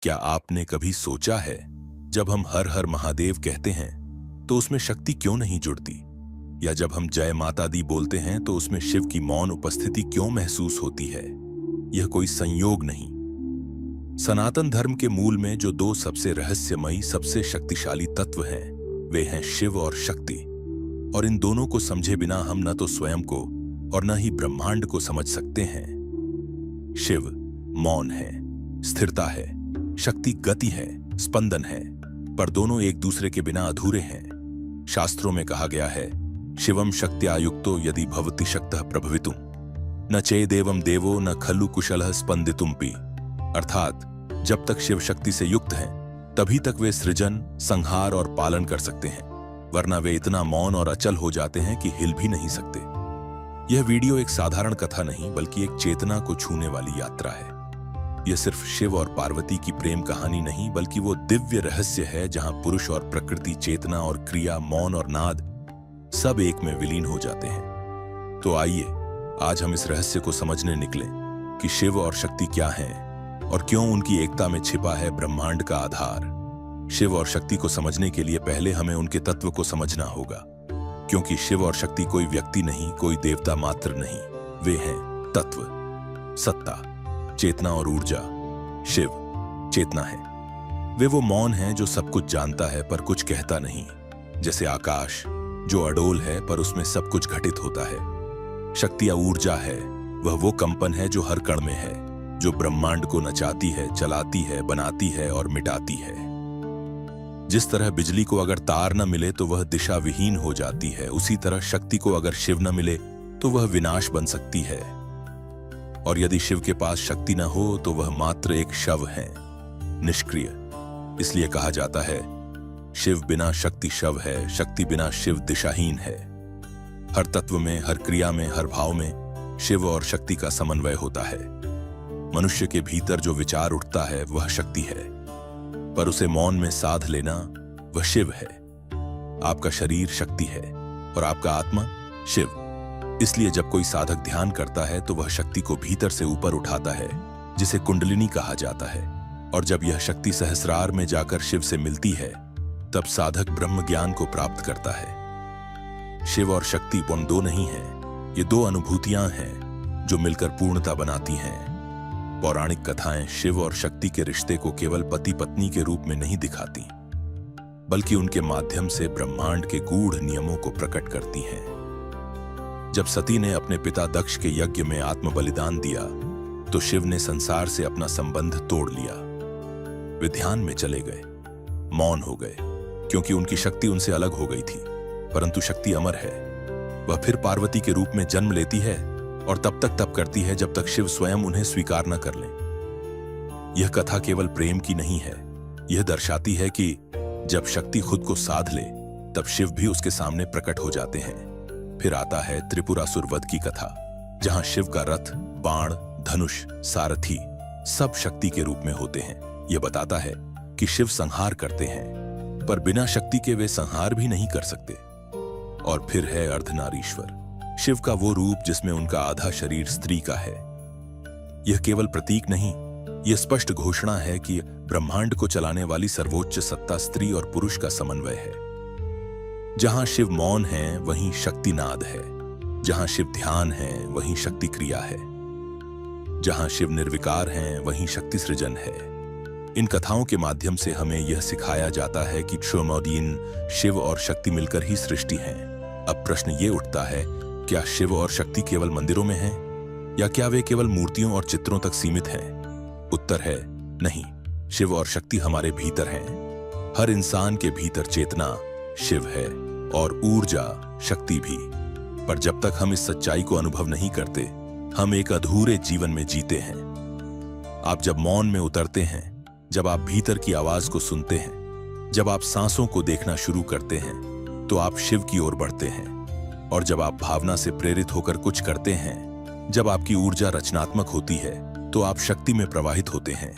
क्या आपने कभी सोचा है, जब हम हर हर महादेव कहते हैं तो उसमें शक्ति क्यों नहीं जुड़ती? या जब हम जय माता दी बोलते हैं तो उसमें शिव की मौन उपस्थिति क्यों महसूस होती है? यह कोई संयोग नहीं। सनातन धर्म के मूल में जो दो सबसे रहस्यमयी, सबसे शक्तिशाली तत्व हैं, वे हैं शिव और शक्ति। और इन दोनों को समझे बिना हम न तो स्वयं को और न ही ब्रह्मांड को समझ सकते हैं। शिव मौन है, स्थिरता है, शक्ति गति है, स्पंदन है, पर दोनों एक दूसरे के बिना अधूरे हैं। शास्त्रों में कहा गया है, शिवम शक्त्या युक्तो यदि भवति शक्तः प्रभवितुम न चेदेवं देवो न खलु कुशलः स्पंदितुम्पि। अर्थात जब तक शिव शक्ति से युक्त हैं, तभी तक वे सृजन, संहार और पालन कर सकते हैं, वरना वे इतना मौन और अचल हो जाते हैं कि हिल भी नहीं सकते। यह वीडियो एक साधारण कथा नहीं, बल्कि एक चेतना को छूने वाली यात्रा है। यह सिर्फ शिव और पार्वती की प्रेम कहानी नहीं, बल्कि वो दिव्य रहस्य है जहां पुरुष और प्रकृति, चेतना और क्रिया, मौन और नाद सब एक में विलीन हो जाते हैं। तो आइए आज हम इस रहस्य को समझने निकलें कि शिव और शक्ति क्या हैं और क्यों उनकी एकता में छिपा है ब्रह्मांड का आधार। शिव और शक्ति को समझने के लिए पहले हमें उनके तत्व को समझना होगा, क्योंकि शिव और शक्ति कोई व्यक्ति नहीं, कोई देवता मात्र नहीं, वे हैं तत्व, सत्ता, चेतना और ऊर्जा। शिव चेतना है। वे वो मौन है जो सब कुछ जानता है पर कुछ कहता नहीं, जैसे आकाश जो अडोल है पर उसमें सब कुछ घटित होता है। शक्ति या ऊर्जा है, वह वो कंपन है जो हर कण में है, जो ब्रह्मांड को नचाती है, चलाती है, बनाती है और मिटाती है। जिस तरह बिजली को अगर तार न मिले तो वह दिशा विहीन हो जाती है, उसी तरह शक्ति को अगर शिव न मिले तो वह विनाश बन सकती है। और यदि शिव के पास शक्ति न हो तो वह मात्र एक शव है, निष्क्रिय। इसलिए कहा जाता है, शिव बिना शक्ति शव है, शक्ति बिना शिव दिशाहीन है। हर तत्व में, हर क्रिया में, हर भाव में शिव और शक्ति का समन्वय होता है। मनुष्य के भीतर जो विचार उठता है वह शक्ति है, पर उसे मौन में साध लेना वह शिव है। आपका शरीर शक्ति है और आपका आत्मा शिव। इसलिए जब कोई साधक ध्यान करता है तो वह शक्ति को भीतर से ऊपर उठाता है, जिसे कुंडलिनी कहा जाता है। और जब यह शक्ति सहस्रार में जाकर शिव से मिलती है, तब साधक ब्रह्म ज्ञान को प्राप्त करता है। शिव और शक्ति दो नहीं है, ये दो अनुभूतियां हैं जो मिलकर पूर्णता बनाती हैं। पौराणिक कथाएं शिव और शक्ति के रिश्ते को केवल पति पत्नी के रूप में नहीं दिखाती, बल्कि उनके माध्यम से ब्रह्मांड के गूढ़ नियमों को प्रकट करती हैं। जब सती ने अपने पिता दक्ष के यज्ञ में आत्म बलिदान दिया, तो शिव ने संसार से अपना संबंध तोड़ लिया। वे ध्यान में चले गए, मौन हो गए, क्योंकि उनकी शक्ति उनसे अलग हो गई थी। परंतु शक्ति अमर है, वह फिर पार्वती के रूप में जन्म लेती है और तब तक तप करती है जब तक शिव स्वयं उन्हें स्वीकार न कर लें। यह कथा केवल प्रेम की नहीं है, यह दर्शाती है कि जब शक्ति खुद को साध ले, तब शिव भी उसके सामने प्रकट हो जाते हैं। फिर आता है त्रिपुरासुर वध की कथा, जहां शिव का रथ, बाण, धनुष, सारथी सब शक्ति के रूप में होते हैं। यह बताता है कि शिव संहार करते हैं, पर बिना शक्ति के वे संहार भी नहीं कर सकते। और फिर है अर्धनारीश्वर, शिव का वो रूप जिसमें उनका आधा शरीर स्त्री का है। यह केवल प्रतीक नहीं, यह स्पष्ट घोषणा है कि ब्रह्मांड को चलाने वाली सर्वोच्च सत्ता स्त्री और पुरुष का समन्वय है। जहां शिव मौन है वहीं शक्ति नाद है, जहां शिव ध्यान है वहीं शक्ति क्रिया है, जहां शिव निर्विकार हैं वहीं शक्ति सृजन है। इन कथाओं के माध्यम से हमें यह सिखाया जाता है कि क्षोमोदीन शिव और शक्ति मिलकर ही सृष्टि है। अब प्रश्न ये उठता है, क्या शिव और शक्ति केवल मंदिरों में हैं, या क्या वे केवल मूर्तियों और चित्रों तक सीमित हैं? उत्तर है नहीं, शिव और शक्ति हमारे भीतर हैं। हर इंसान के भीतर चेतना शिव है और ऊर्जा शक्ति भी। पर जब तक हम इस सच्चाई को अनुभव नहीं करते, हम एक अधूरे जीवन में जीते हैं। आप जब मौन में उतरते हैं, जब आप भीतर की आवाज को सुनते हैं, जब आप सांसों को देखना शुरू करते हैं, तो आप शिव की ओर बढ़ते हैं। और जब आप भावना से प्रेरित होकर कुछ करते हैं, जब आपकी ऊर्जा रचनात्मक होती है, तो आप शक्ति में प्रवाहित होते हैं।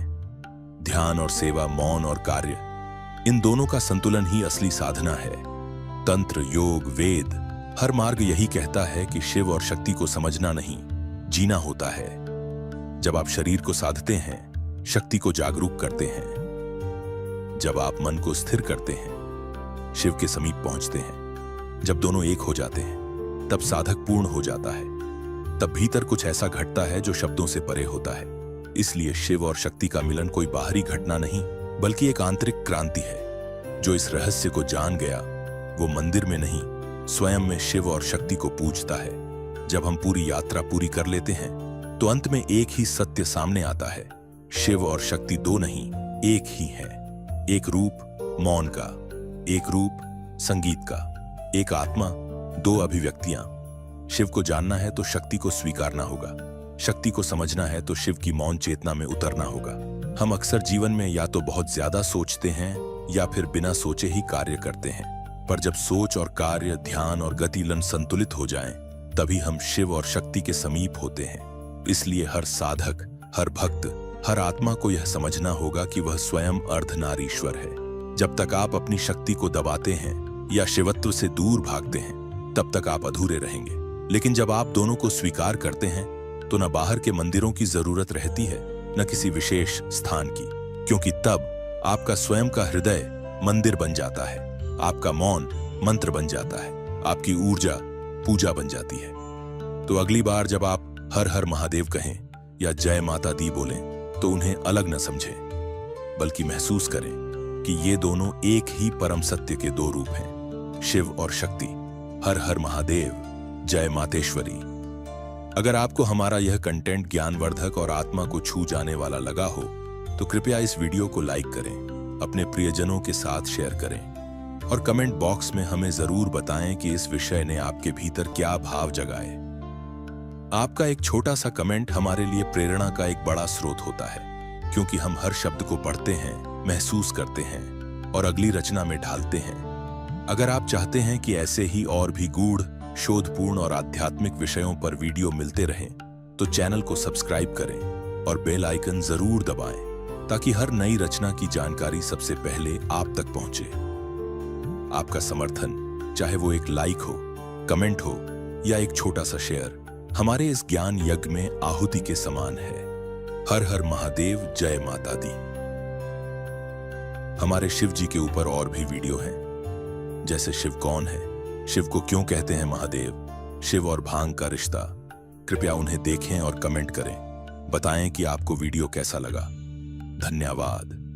ध्यान और सेवा, मौन और कार्य, इन दोनों का संतुलन ही असली साधना है। तंत्र, योग, वेद, हर मार्ग यही कहता है कि शिव और शक्ति को समझना नहीं, जीना होता है। जब आप शरीर को साधते हैं, शक्ति को जागरूक करते हैं, जब आप मन को स्थिर करते हैं, शिव के समीप पहुंचते हैं, जब दोनों एक हो जाते हैं, तब साधक पूर्ण हो जाता है। तब भीतर कुछ ऐसा घटता है जो शब्दों से परे होता है। इसलिए शिव और शक्ति का मिलन कोई बाहरी घटना नहीं, बल्कि एक आंतरिक क्रांति है। जो इस रहस्य को जान गया, वो मंदिर में नहीं, स्वयं में शिव और शक्ति को पूजता है। जब हम पूरी यात्रा पूरी कर लेते हैं, तो अंत में एक ही सत्य सामने आता है। शिव और शक्ति दो नहीं, एक ही है। एक रूप मौन का, एक रूप संगीत का, एक आत्मा, दो अभिव्यक्तियां। शिव को जानना है तो शक्ति को स्वीकारना होगा, शक्ति को समझना है तो शिव की मौन चेतना में उतरना होगा। हम अक्सर जीवन में या तो बहुत ज्यादा सोचते हैं या फिर बिना सोचे ही कार्य करते हैं। पर जब सोच और कार्य, ध्यान और गतिलन संतुलित हो जाएं, तभी हम शिव और शक्ति के समीप होते हैं। इसलिए हर साधक, हर भक्त, हर आत्मा को यह समझना होगा कि वह स्वयं अर्धनारीश्वर है। जब तक आप अपनी शक्ति को दबाते हैं या शिवत्व से दूर भागते हैं, तब तक आप अधूरे रहेंगे। लेकिन जब आप दोनों को स्वीकार करते हैं, तो न बाहर के मंदिरों की जरूरत रहती है, न किसी विशेष स्थान की, क्योंकि तब आपका स्वयं का हृदय मंदिर बन जाता है, आपका मौन मंत्र बन जाता है, आपकी ऊर्जा पूजा बन जाती है। तो अगली बार जब आप हर हर महादेव कहें या जय माता दी बोलें, तो उन्हें अलग न समझें, बल्कि महसूस करें कि ये दोनों एक ही परम सत्य के दो रूप हैं, शिव और शक्ति। हर हर महादेव, जय मातेश्वरी। अगर आपको हमारा यह कंटेंट ज्ञानवर्धक और आत्मा को छू जाने वाला लगा हो, तो कृपया इस वीडियो को लाइक करें, अपने प्रियजनों के साथ शेयर करें और कमेंट बॉक्स में हमें जरूर बताएं कि इस विषय ने आपके भीतर क्या भाव जगाए। आपका एक छोटा सा कमेंट हमारे लिए प्रेरणा का एक बड़ा स्रोत होता है, क्योंकि हम हर शब्द को पढ़ते हैं, महसूस करते हैं और अगली रचना में ढालते हैं। अगर आप चाहते हैं कि ऐसे ही और भी गूढ़, शोधपूर्ण और आध्यात्मिक विषयों पर वीडियो मिलते रहें, तो चैनल को सब्सक्राइब करें और बेल आइकन जरूर दबाएं, ताकि हर नई रचना की जानकारी सबसे पहले आप तक पहुंचे। आपका समर्थन, चाहे वो एक लाइक हो, कमेंट हो या एक छोटा सा शेयर, हमारे इस ज्ञान यज्ञ में आहुति के समान है। हर हर महादेव, जय माता दी। हमारे शिव जी के ऊपर और भी वीडियो हैं, जैसे शिव कौन है, शिव को क्यों कहते हैं महादेव, शिव और भांग का रिश्ता। कृपया उन्हें देखें और कमेंट करें, बताएं कि आपको वीडियो कैसा लगा। धन्यवाद।